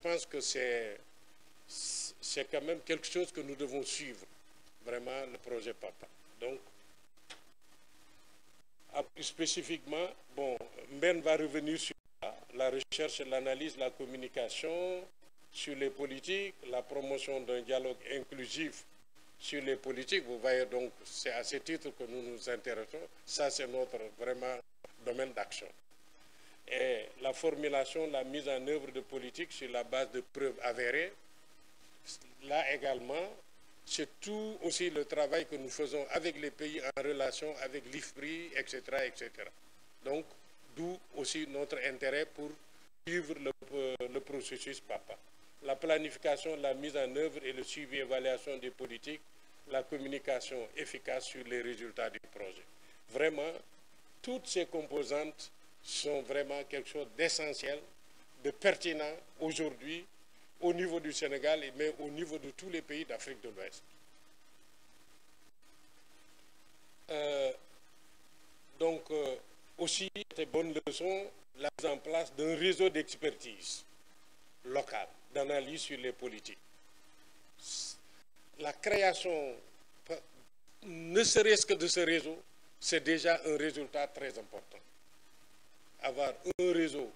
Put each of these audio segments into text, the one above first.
pense que c'est quand même quelque chose que nous devons suivre, vraiment, le projet Papa. Donc, plus spécifiquement, bon, Mben va revenir sur la recherche, l'analyse, la communication, sur les politiques, la promotion d'un dialogue inclusif sur les politiques. Vous voyez donc, c'est à ce titre que nous nous intéressons. Ça, c'est notre vraiment domaine d'action. Et la formulation, la mise en œuvre de politiques sur la base de preuves avérées. Là également, c'est tout aussi le travail que nous faisons avec les pays en relation avec l'IFPRI, etc., etc. Donc, d'où aussi notre intérêt pour suivre le processus Papa. La planification, la mise en œuvre et le suivi et évaluation des politiques, la communication efficace sur les résultats du projet. Vraiment, toutes ces composantes sont vraiment quelque chose d'essentiel, de pertinent aujourd'hui au niveau du Sénégal, mais au niveau de tous les pays d'Afrique de l'Ouest. Aussi, des bonnes leçons, la mise en place d'un réseau d'expertise locale, d'analyse sur les politiques. La création, ne serait-ce que de ce réseau, c'est déjà un résultat très important. Avoir un réseau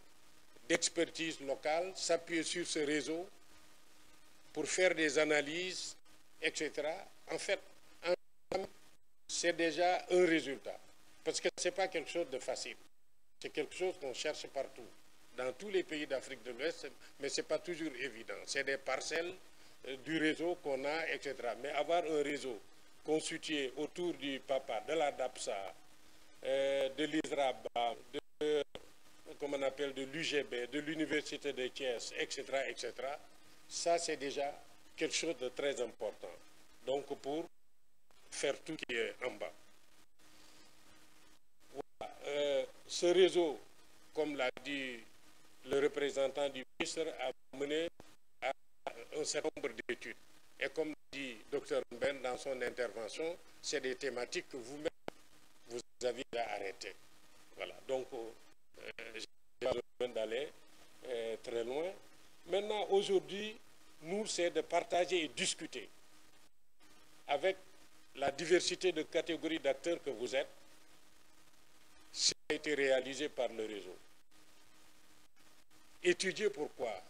d'expertise locale, s'appuyer sur ce réseau pour faire des analyses, etc. En fait, c'est déjà un résultat. Parce que ce n'est pas quelque chose de facile. C'est quelque chose qu'on cherche partout, dans tous les pays d'Afrique de l'Ouest, mais ce n'est pas toujours évident. C'est des parcelles du réseau qu'on a, etc. Mais avoir un réseau constitué autour du Papa, de la DAPSA, de l'ISRABA, comme on appelle, de l'UGB, de l'Université de Thiès, etc., etc., ça c'est déjà quelque chose de très important. Donc pour faire tout qui est en bas. Voilà. Ce réseau, comme l'a dit le représentant du ministre, a mené à un certain nombre d'études. Et comme dit Dr Mben dans son intervention, c'est des thématiques que vous-même, vous avez déjà arrêtées. Voilà. Donc, je n'ai pas besoin d'aller très loin. Maintenant, aujourd'hui, nous, c'est de partager et discuter avec la diversité de catégories d'acteurs que vous êtes. Ça a été réalisé par le réseau. Étudier pourquoi,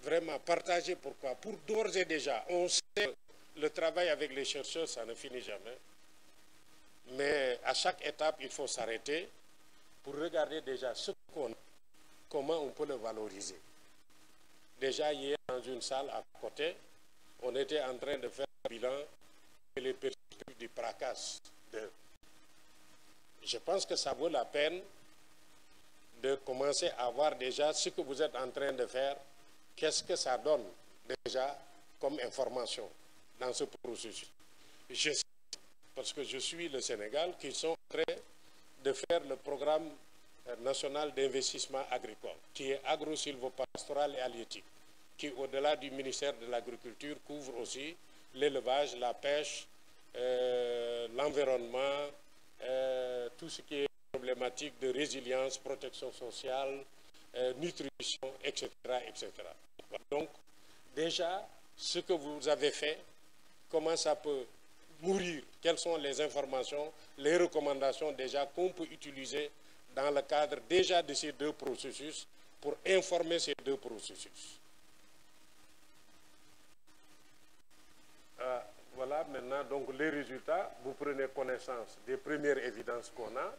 vraiment partager pourquoi. Pour d'ores et déjà, on sait que le travail avec les chercheurs, ça ne finit jamais. Mais à chaque étape, il faut s'arrêter pour regarder déjà ce qu'on a, comment on peut le valoriser. Déjà hier, dans une salle à côté, on était en train de faire un bilan et les perspectives du PRACAS. Je pense que ça vaut la peine de commencer à voir déjà ce que vous êtes en train de faire, qu'est-ce que ça donne déjà comme information dans ce processus. Je sais, parce que je suis le Sénégal, qu'ils sont en train de faire le programme national d'investissement agricole, qui est agro-silvopastoral et halieutique, qui, au-delà du ministère de l'Agriculture, couvre aussi l'élevage, la pêche, l'environnement, tout ce qui est problématique de résilience, protection sociale, nutrition, etc., etc. Donc, déjà, ce que vous avez fait, comment ça peut nourrir, quelles sont les informations, les recommandations déjà qu'on peut utiliser dans le cadre déjà de ces deux processus pour informer ces deux processus. Voilà maintenant donc les résultats. Vous prenez connaissance des premières évidences qu'on a,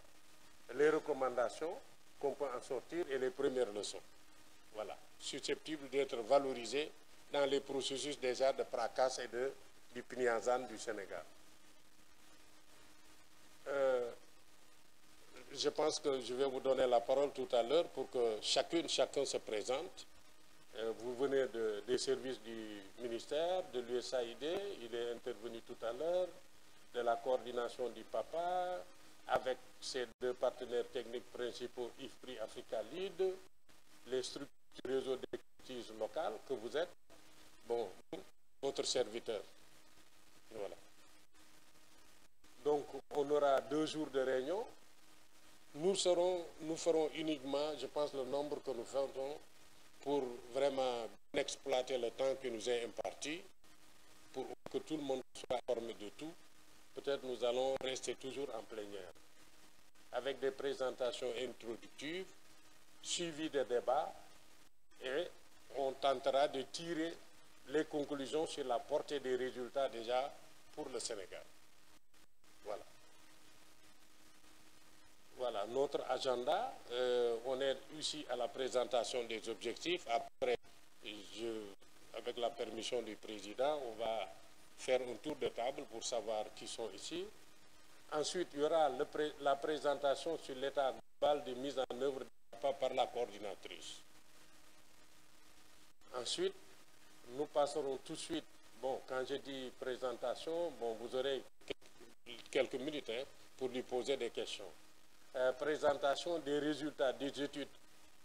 les recommandations qu'on peut en sortir et les premières leçons. Voilà, susceptibles d'être valorisées dans les processus déjà de PRACAS et du PNIAZAN du Sénégal. Je pense que je vais vous donner la parole tout à l'heure pour que chacun se présente. Vous venez des services du ministère, de l'USAID, il est intervenu tout à l'heure, de la coordination du Papa, avec ses deux partenaires techniques principaux, IFPRI, Africa Lead, les structures du réseau d'expertise locale que vous êtes, bon, votre serviteur. Voilà. Donc, on aura 2 jours de réunion. Nous ferons uniquement, je pense, le nombre que nous ferons pour vraiment exploiter le temps qui nous est imparti pour que tout le monde soit informé de tout. Peut-être nous allons rester toujours en plénière, avec des présentations introductives, suivies des débats, et on tentera de tirer les conclusions sur la portée des résultats déjà pour le Sénégal. Voilà. Voilà notre agenda. On est ici à la présentation des objectifs. Après, avec la permission du président, on va faire un tour de table pour savoir qui sont ici. Ensuite, il y aura la présentation sur l'état global de mise en œuvre par la coordinatrice. Ensuite, nous passerons tout de suite, bon, quand je dis présentation, bon, vous aurez quelques minutes pour lui poser des questions. Présentation des résultats des études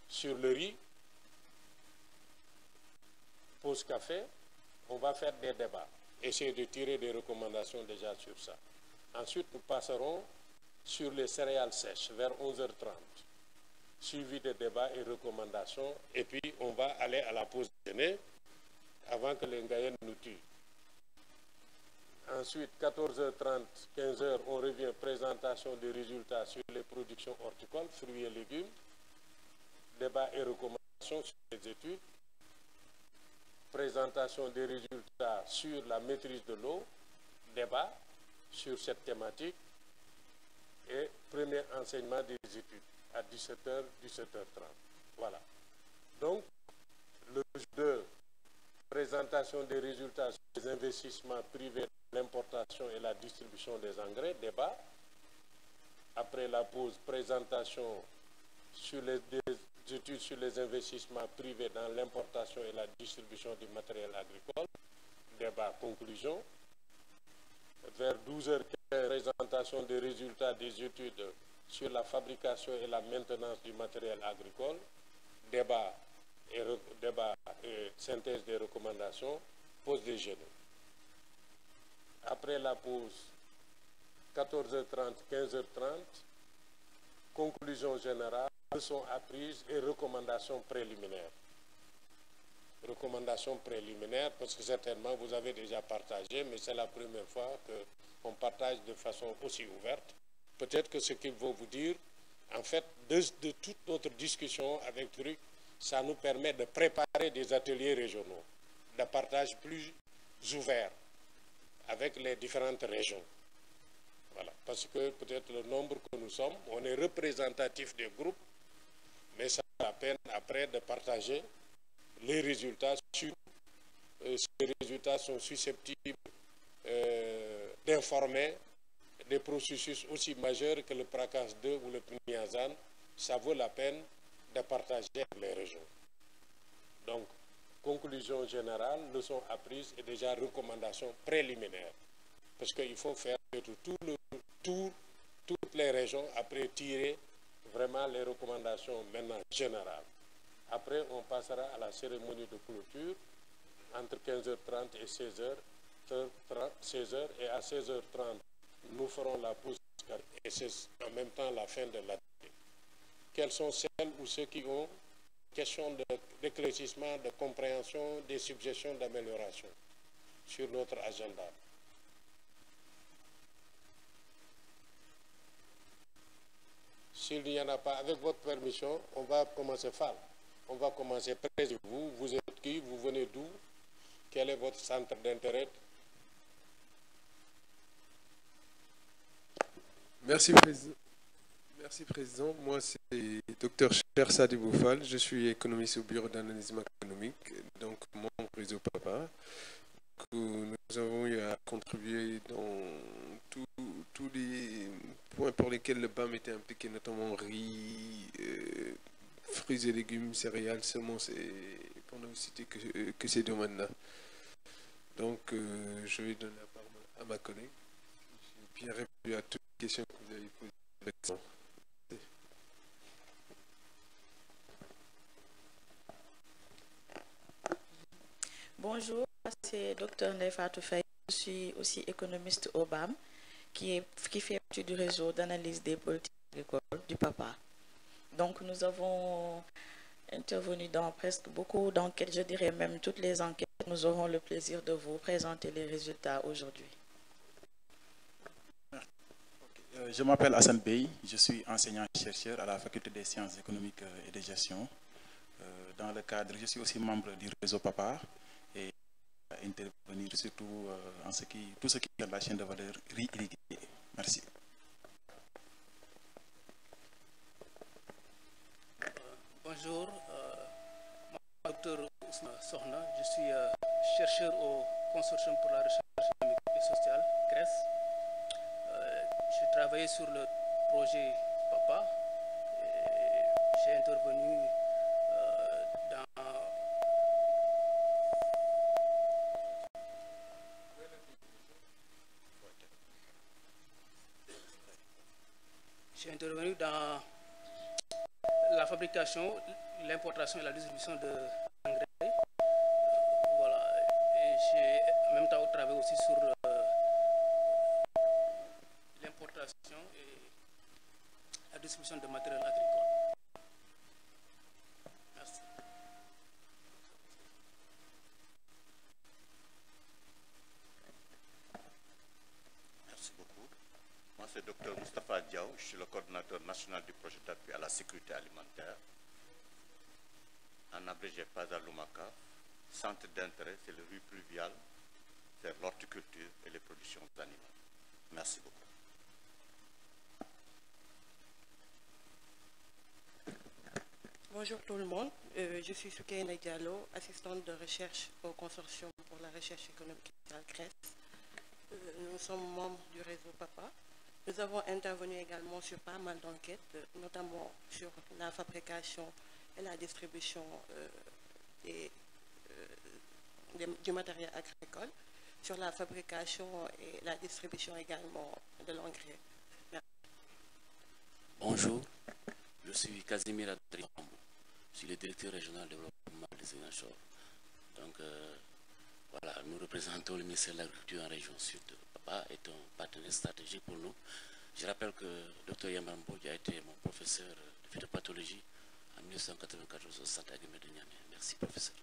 sur le riz, pause café, on va faire des débats, essayer de tirer des recommandations déjà sur ça. Ensuite, nous passerons sur les céréales sèches vers 11h30, suivi des débats et recommandations, et puis on va aller à la pause déjeuner avant que les Ngaïens nous tuent. Ensuite, 14h30, 15h, on revient présentation des résultats sur les productions horticoles, fruits et légumes, débats et recommandations sur les études, présentation des résultats sur la maîtrise de l'eau, débat sur cette thématique et premier enseignement des études à 17h, 17h30. Voilà. Donc, le 2, présentation des résultats sur les investissements privés, l'importation et la distribution des engrais, débat. Après la pause, présentation sur les études sur les investissements privés dans l'importation et la distribution du matériel agricole, débat, conclusion. Vers 12h15, présentation des résultats des études sur la fabrication et la maintenance du matériel agricole, débat et synthèse des recommandations, pause déjeuner. Après la pause, 14h30, 15h30, conclusion générale, leçons apprises et recommandations préliminaires. Recommandations préliminaires, parce que certainement vous avez déjà partagé, mais c'est la première fois qu'on partage de façon aussi ouverte. Peut-être que ce qu'il faut vous dire, en fait, de toute notre discussion avec Truc, ça nous permet de préparer des ateliers régionaux, de partage plus ouvert avec les différentes régions. Voilà, parce que peut-être le nombre que nous sommes, on est représentatif des groupes, mais ça vaut la peine après de partager les résultats. Ces résultats sont susceptibles d'informer des processus aussi majeurs que le PRACAS 2 ou le PNIAZAN. Ça vaut la peine de partager avec les régions. Donc, conclusion générale, leçons apprises et déjà recommandations préliminaires. Parce qu'il faut faire tout le tour, toutes les régions, après tirer vraiment les recommandations maintenant générales. Après, on passera à la cérémonie de clôture entre 15h30 et 16h. Et à 16h30, nous ferons la pause et c'est en même temps la fin de l'atelier. Quelles sont celles ou ceux qui ont questions d'éclaircissement, de compréhension, des suggestions d'amélioration sur notre agenda? S'il n'y en a pas, avec votre permission, on va commencer Fall. On va commencer près de vous. Vous êtes qui? Vous venez d'où? Quel est votre centre d'intérêt? Merci, Président. Merci, Président. Moi, c'est Dr Cher Sadibou Fall. Je suis économiste au Bureau d'analyse macroéconomique, donc membre du réseau PAPA. Nous avons eu à contribuer dans tous les points pour lesquels le BAM était impliqué, notamment riz, fruits et légumes, céréales, semences, et pour ne citer que ces domaines-là. Donc, je vais donner la parole à ma collègue. J'ai bien répondu à toutes les questions que vous avez posées. Bonjour, c'est Dr Nefatou Faye. Je suis aussi économiste au BAM, qui fait partie du réseau d'analyse des politiques agricoles du PAPA. Donc, nous avons intervenu dans presque beaucoup d'enquêtes, je dirais même toutes les enquêtes. Nous aurons le plaisir de vous présenter les résultats aujourd'hui. Je m'appelle Hassan Bey, je suis enseignant-chercheur à la faculté des sciences économiques et de gestion. Dans le cadre, je suis aussi membre du réseau PAPA et intervenir surtout en tout ce qui est la chaîne de valeur riz irrigué. Merci. Bonjour, moi, Dr Ousmane Sokhna, je suis chercheur au Consortium pour la recherche économique et sociale, CRES. J'ai travaillé sur le projet PAPA et j'ai intervenu dans la fabrication, l'importation et la distribution d'engrais. Voilà. Et j'ai en même temps travaillé aussi sur l'importation et la distribution de matériel agricole. Merci. Merci beaucoup. Moi, c'est Dr Moustapha Diaw, je suis le coordinateur national du projet d'appui à la sécurité alimentaire. En abrégé PASA-Lumaka, centre d'intérêt, c'est le riz pluvial, c'est l'horticulture et les productions animales. Merci beaucoup. Bonjour tout le monde, je suis Soukaina Diallo, assistante de recherche au Consortium pour la recherche économique et sociale CRES. Nous sommes membres du réseau PAPA. Nous avons intervenu également sur pas mal d'enquêtes, notamment sur la fabrication et la distribution du matériel agricole, sur la fabrication et la distribution également de l'engrais. Bonjour, je suis Casimir Adriambo, je suis le directeur régional de développement des Inachor. Donc voilà, nous représentons le ministère de l'Agriculture en région sud. PAPA est un partenaire stratégique pour nous. Je rappelle que Dr Yamambo a été mon professeur de phytopathologie en 1994 au Centre Aguimé de Niamey. Merci professeur.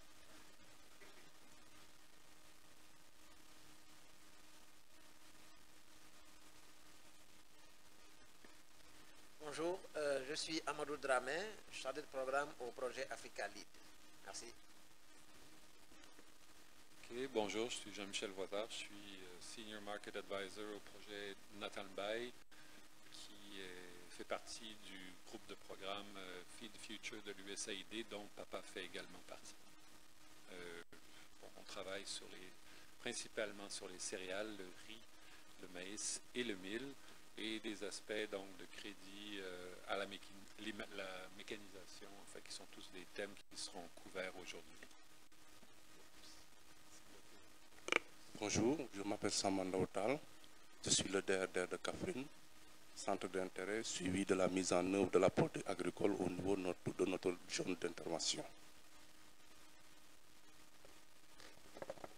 Bonjour, je suis Amadou Dramé, chargé de programme au projet Africa Lead. Merci. Okay, bonjour, je suis Jean-Michel Voitard, je suis Senior Market Advisor au projet Nathan Bay, qui fait partie du groupe de programme Feed the Future de l'USAID, dont PAPA fait également partie. On travaille principalement sur les céréales, le riz, le maïs et le mil, et des aspects donc de crédit à la mécanisation, en fait, qui sont tous des thèmes qui seront couverts aujourd'hui. Bonjour, je m'appelle Samanda Outal, je suis le DRDR de Kaffrine, centre d'intérêt suivi de la mise en œuvre de la politique agricole au niveau de notre zone d'intervention.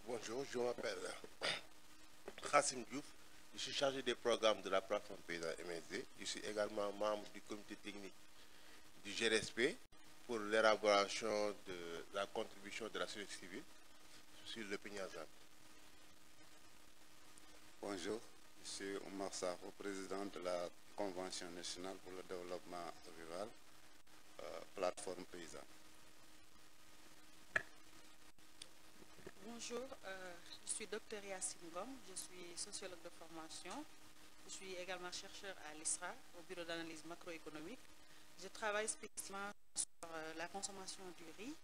Bonjour, je m'appelle Khassim Diouf, je suis chargé des programmes de la plateforme paysan MSD. Je suis également membre du comité technique du GRSP pour l'élaboration de la contribution de la société civile sur le Pignazan. Bonjour, je suis Omar Sarro, président de la Convention nationale pour le développement rural, plateforme paysanne. Bonjour, je suis Dr Yassine Ngom, je suis sociologue de formation. Je suis également chercheur à l'ISRA, au bureau d'analyse macroéconomique. Je travaille spécifiquement sur la consommation du riz,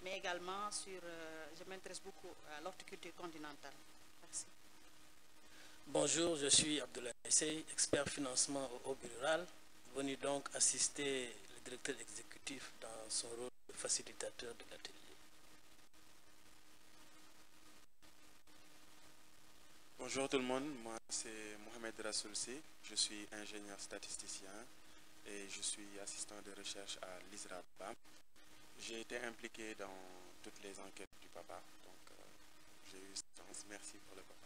mais également je m'intéresse beaucoup à l'horticulture continentale. Merci. Bonjour, je suis Abdoulaye Essay, expert financement au bureau rural, venu donc assister le directeur exécutif dans son rôle de facilitateur de l'atelier. Bonjour tout le monde, moi c'est Mohamed Rassoulsi, je suis ingénieur statisticien et je suis assistant de recherche à l'ISRA-BAM. J'ai été impliqué dans toutes les enquêtes du PAPA, donc j'ai eu cette chance. Merci pour le PAPA.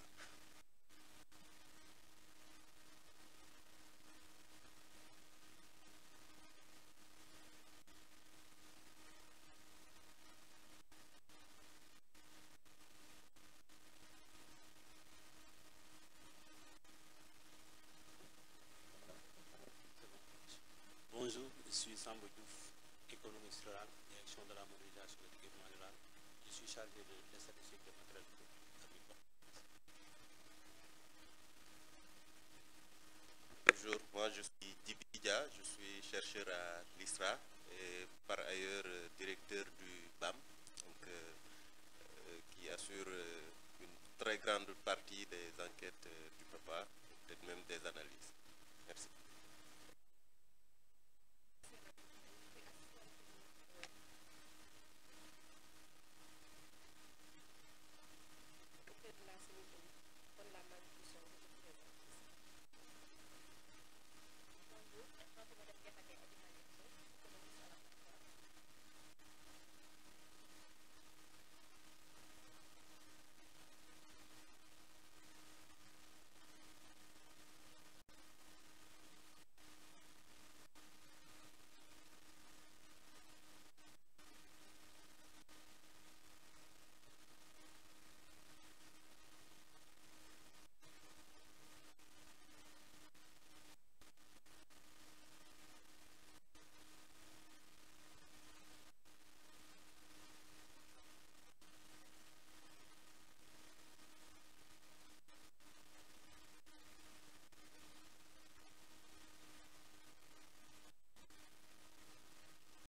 Samba Diouf, économiste rural, direction de la modernisation et de l'équipement rural. Je suis chargé des statistiques de matériel agricole. Bonjour, moi je suis Dibidja, je suis chercheur à l'ISRA et par ailleurs directeur du BAM.